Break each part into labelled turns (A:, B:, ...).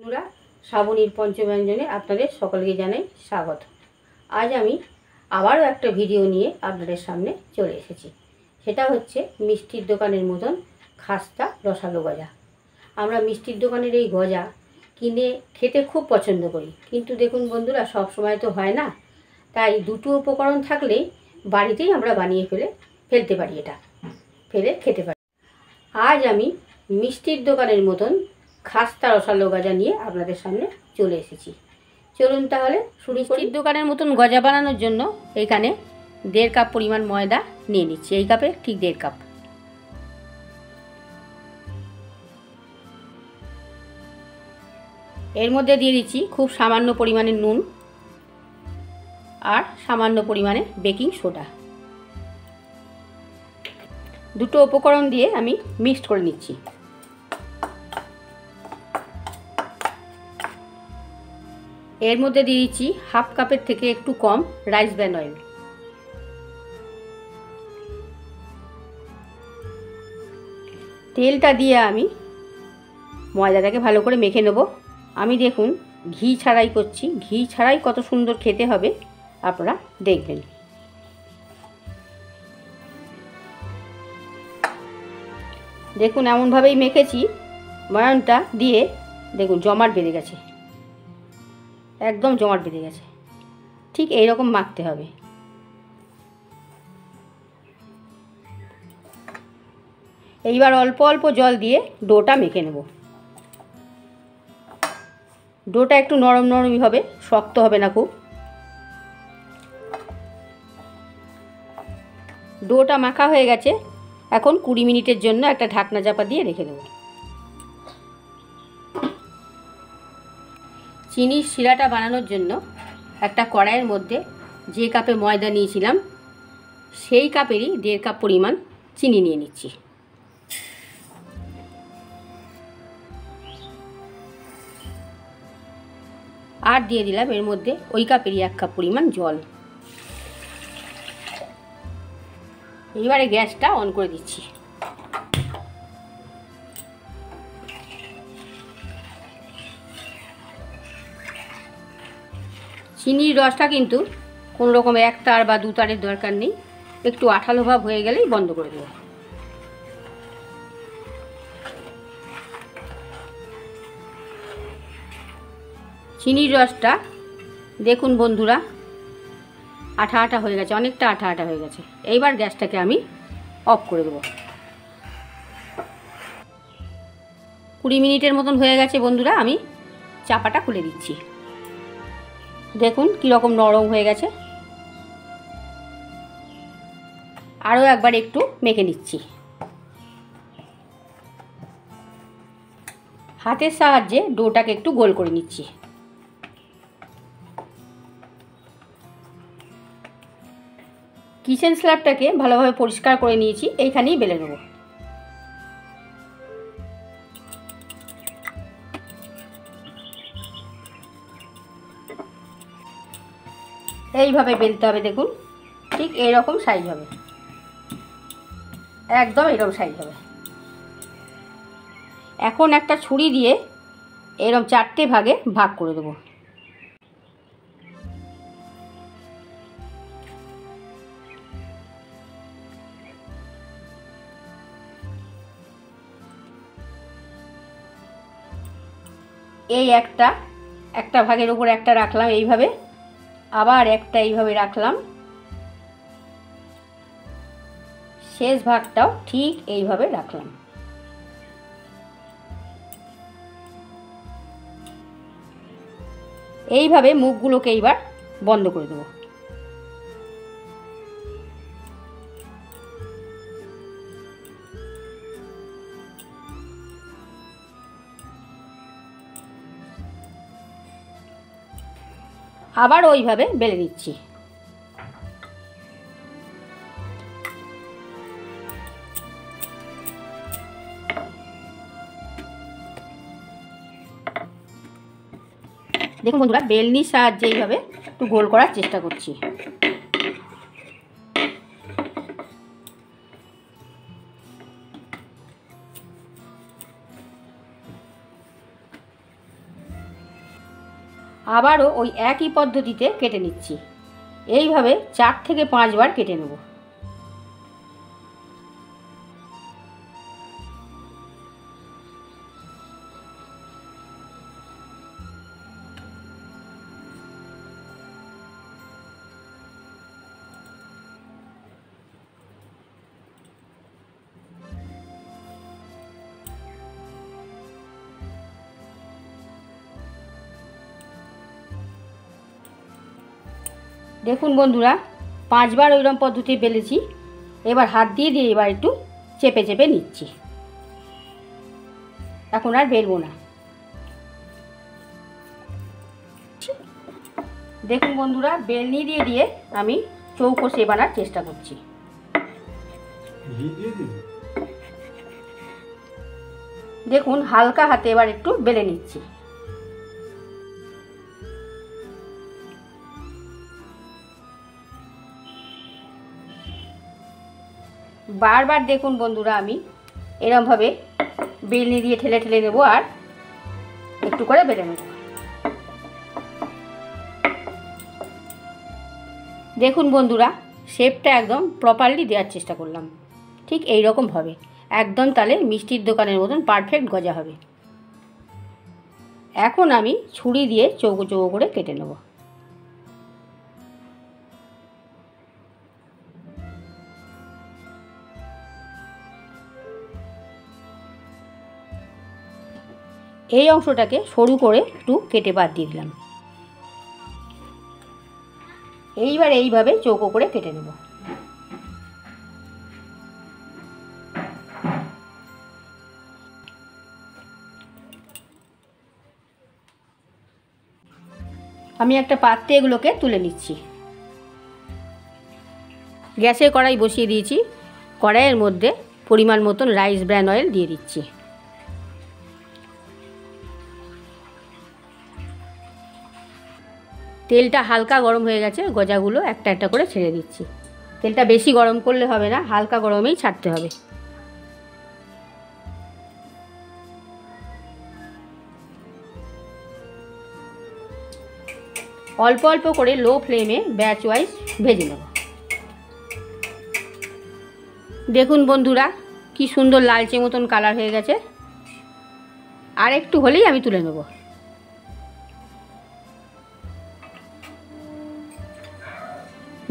A: বন্ধুরা, শ্রাবণীর পঞ্চব্যঞ্জনে আপনাদের সকলকে জানাই স্বাগত। আজ আমি আবারও একটা ভিডিও নিয়ে আপনাদের সামনে চলে এসেছি। সেটা হচ্ছে মিষ্টির দোকানের মতন খাস্তা রসালো গজা। আমরা মিষ্টির দোকানের এই গজা কিনে খেতে খুব পছন্দ করি, কিন্তু দেখুন বন্ধুরা, সব সময় তো হয় না। তাই দুটো উপকরণ থাকলেই বাড়িতেই আমরা বানিয়ে ফেলতে পারি, ফেলে খেতে পারি। আজ আমি মিষ্টির দোকানের মতন খাস্তা রসালো গজা নিয়ে আপনাদের সামনে চলে এসেছি। চলুন তাহলে শুরু করি। মিষ্টির দোকানের মতন গজা বানানোর জন্য এখানে 1.5 কাপ পরিমাণ ময়দা নিয়ে নিচ্ছি। এই কাপে ঠিক 1.5 কাপ। এর মধ্যে দিয়ে দিচ্ছি খুব সামান্য পরিমাণে নুন আর সামান্য পরিমাণে বেকিং সোডা। দুটো উপকরণ দিয়ে আমি মিক্সড করে নিচ্ছি। এর মধ্যে দিয়ে দিচ্ছি 1/2 কাপের থেকে একটু কম রাইস ব্র্যান অয়েল। তেলটা দিয়ে আমি ময়দাটাকে ভালো করে মেখে নেব। আমি দেখুন ঘি ছাড়াই করছি। ঘি ছাড়াই কত সুন্দর খেতে হবে আপনারা দেখবেন। দেখুন এমনভাবেই মেখেছি। ময়ানটা দিয়ে দেখুন জমাট বেঁধে গেছে, একদম জমাট বেঁধে গেছে। ঠিক এইরকম মাখতে হবে। এইবার অল্প অল্প জল দিয়ে ডোটা মেখে নেব। ডোটা একটু নরম নরমই হবে, শক্ত হবে না খুব। ডোটা মাখা হয়ে গেছে। এখন 20 মিনিটের জন্য একটা ঢাকনা চাপা দিয়ে রেখে দেব। চিনির শিরাটা বানানোর জন্য একটা কড়াইয়ের মধ্যে যে কাপে ময়দা নিয়েছিলাম সেই কাপেরই 1.5 কাপ পরিমাণ চিনি নিয়ে নিচ্ছি। আর দিয়ে দিলাম এর মধ্যে ওই কাপেরই 1 কাপ পরিমাণ জল। এবারে গ্যাসটা অন করে দিচ্ছি। চিনির রসটা কিন্তু কোনো রকম 1 তার বা 2 তারের দরকার নেই। একটু আঠালো ভাব হয়ে গেলেই বন্ধ করে দেব। চিনির রসটা দেখুন বন্ধুরা আঠা আঠা হয়ে গেছে, অনেকটা আঠা আঠা হয়ে গেছে। এইবার গ্যাসটাকে আমি অফ করে দেবো। 20 মিনিটের মতন হয়ে গেছে বন্ধুরা। আমি চাপাটা খুলে দিচ্ছি। দেখুন কীরকম নরম হয়ে গেছে। আরও একবার একটু মেখে নিচ্ছি। হাতের সাহায্যে ডোটাকে একটু গোল করে নিচ্ছি। কিচেন স্ল্যাবটাকে ভালোভাবে পরিষ্কার করে নিয়েছি। এইখানেই বেলে নেব। এইভাবে বেলতে হবে। দেখুন ঠিক এইরকম সাইজ হবে, একদম এরকম সাইজ হবে। এখন একটা ছুরি দিয়ে এরকম 4টে ভাগে ভাগ করে দেবো। এই একটা ভাগের উপর একটা রাখলাম এইভাবে, আবার একটা এইভাবে রাখলাম, শেষ ভাগটাও ঠিক এইভাবে রাখলাম। এইভাবে মুখগুলোকে এইবার বন্ধ করে দেবো। আবার ওইভাবে বেলে নিচ্ছি। দেখুন বন্ধুরা বেলনির সাহায্যে এইভাবে একটু গোল করার চেষ্টা করছি। আবারও ওই একই পদ্ধতিতে কেটে নিচ্ছি। এইভাবে 4 থেকে 5 বার কেটে নেব। দেখুন বন্ধুরা, 5 বার ওইরকম পদ্ধতি বেলেছি। এবার হাত দিয়ে এবার একটু চেপে চেপে নিচ্ছি। এখন আর বেলবো না। দেখুন বন্ধুরা, বেলনি দিয়ে আমি চৌকো শেপ আনার চেষ্টা করছি। দেখুন হালকা হাতে এবার একটু বেলে নিচ্ছি। বারবার দেখুন বন্ধুরা, আমি এরমভাবে বেলনি দিয়ে ঠেলে ঠেলে নেব আর একটু করে বেলে নেব। দেখুন বন্ধুরা, শেপটা একদম প্রপারলি দেওয়ার চেষ্টা করলাম। ঠিক এই রকমভাবে একদম তাহলে মিষ্টির দোকানের মতন পারফেক্ট গজা হবে। এখন আমি ছুরি দিয়ে চৌকো চৌকো করে কেটে নেব। এই অংশটাকে সরু করে একটু কেটে বাদ দিয়ে দিলাম। এইবার এইভাবে চৌকো করে কেটে নেব। আমি একটা পাত্রে এগুলোকে তুলে নিচ্ছি। গ্যাসে কড়াই বসিয়ে দিয়েছি। কড়াইয়ের মধ্যে পরিমাণ মতন রাইস ব্র্যান অয়েল দিয়ে দিচ্ছি। তেলটা হালকা গরম হয়ে গেছে, গজাগুলো একটা একটা করে ছেড়ে দিচ্ছি। তেলটা বেশি গরম করলে হবে না, হালকা গরমেই ছাড়তে হবে। অল্প অল্প করে লো ফ্লেমে ব্যাচ ওয়াইজ ভেজে নেব। দেখুন বন্ধুরা, কি সুন্দর লালচে মতন কালার হয়ে গেছে। আর একটু হলেই আমি তুলে নেব।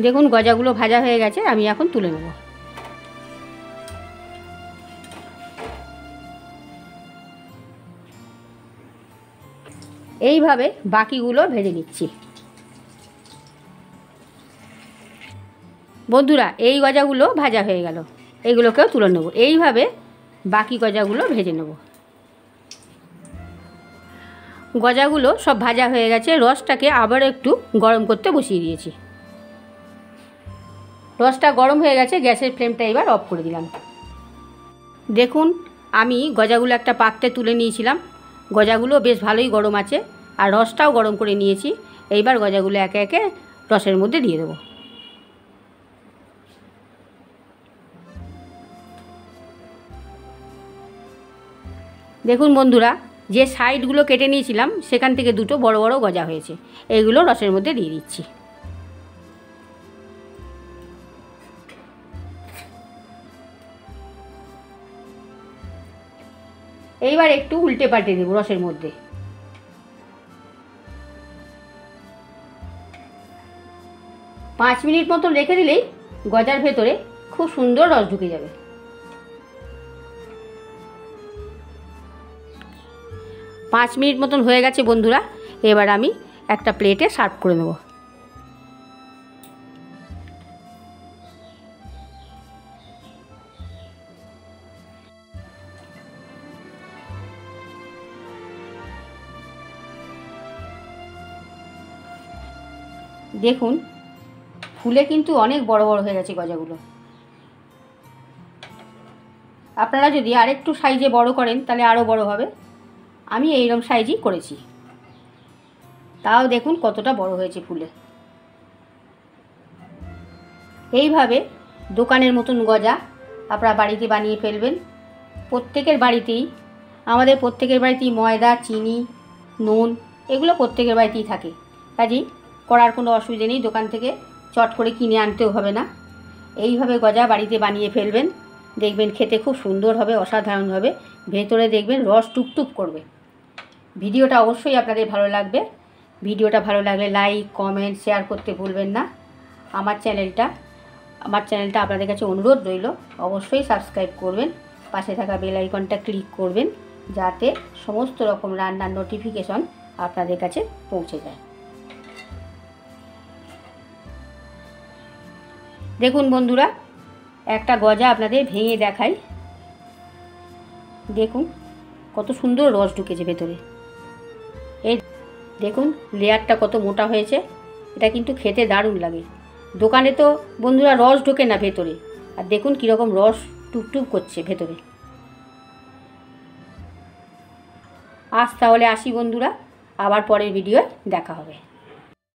A: দেখুন গজাগুলো ভাজা হয়ে গেছে, আমি এখন তুলে নেব। এইভাবে বাকিগুলো ভেজে নিচ্ছি। বন্ধুরা, এই গজাগুলো ভাজা হয়ে গেল, এইগুলোকেও তুলে নেব। এইভাবে বাকি গজাগুলো ভেজে নেব। গজাগুলো সব ভাজা হয়ে গেছে। রসটাকে আবার একটু গরম করতে বসিয়ে দিয়েছি। রসটা গরম হয়ে গেছে, গ্যাসের ফ্লেমটা এবার অফ করে দিলাম। দেখুন আমি গজাগুলো একটা পাত্রে তুলে নিয়েছিলাম। গজাগুলো বেশ ভালোই গরম আছে আর রসটাও গরম করে নিয়েছি। এইবার গজাগুলো একে একে রসের মধ্যে দিয়ে দেবো। দেখুন বন্ধুরা, যে সাইডগুলো কেটে নিয়েছিলাম সেখান থেকে দুটো বড় বড় গজা হয়েছে। এইগুলো রসের মধ্যে দিয়ে দিচ্ছি। এইবার একটু উল্টে পাল্টে দেব রসের মধ্যে। পাঁচ মিনিট মতন রেখে দিলেই গজার ভেতরে খুব সুন্দর রস ঢুকে যাবে। 5 মিনিট মতন হয়ে গেছে বন্ধুরা। এবার আমি একটা প্লেটে সার্ভ করে নেব। দেখুন ফুলে কিন্তু অনেক বড় বড় হয়ে গেছে গজাগুলো। আপনারা যদি আরেকটু সাইজে বড় করেন তাহলে আরও বড় হবে। আমি এইরকম সাইজই করেছি। তাও দেখুন কতটা বড় হয়েছে ফুলে। এইভাবে দোকানের মতন গজা আপনারা বাড়িতে বানিয়ে ফেলবেন। প্রত্যেকের বাড়িতেই, আমাদের প্রত্যেকের বাড়িতেই ময়দা, চিনি, নুন এগুলো প্রত্যেকের বাড়িতেই থাকে, কাজেই করার কোনো অসুবিধা নেই, দোকান থেকে চট করে কিনে আনতেও হবে না। এইভাবে গজা বাড়িতে বানিয়ে ফেলবেন, দেখবেন খেতে খুব সুন্দর হবে, অসাধারণ হবে। ভেতরে দেখবেন রস টুপটুপ করবে। ভিডিওটা অবশ্যই আপনাদের ভালো লাগবে। ভিডিওটা ভালো লাগলে লাইক, কমেন্ট, শেয়ার করতে ভুলবেন না। আমার চ্যানেলটা আপনাদের কাছে অনুরোধ রইল, অবশ্যই সাবস্ক্রাইব করবেন, পাশে থাকা বেল আইকনটা ক্লিক করবেন, যাতে সমস্ত রকম রান্নার নোটিফিকেশন আপনাদের কাছে পৌঁছে যায়। দেখুন বন্ধুরা, একটা গজা আপনাদের ভেঙে দেখাই। দেখুন কত সুন্দর রস ঢুকেছে ভেতরে। এই দেখুন লেয়ারটা কত মোটা হয়েছে। এটা কিন্তু খেতে দারুণ লাগে। দোকানে তো বন্ধুরা রস ঢোকে না ভেতরে, আর দেখুন কীরকম রস টুপটুপ করছে ভেতরে। আজ তাহলে আসি বন্ধুরা, আবার পরের ভিডিওয় দেখা হবে।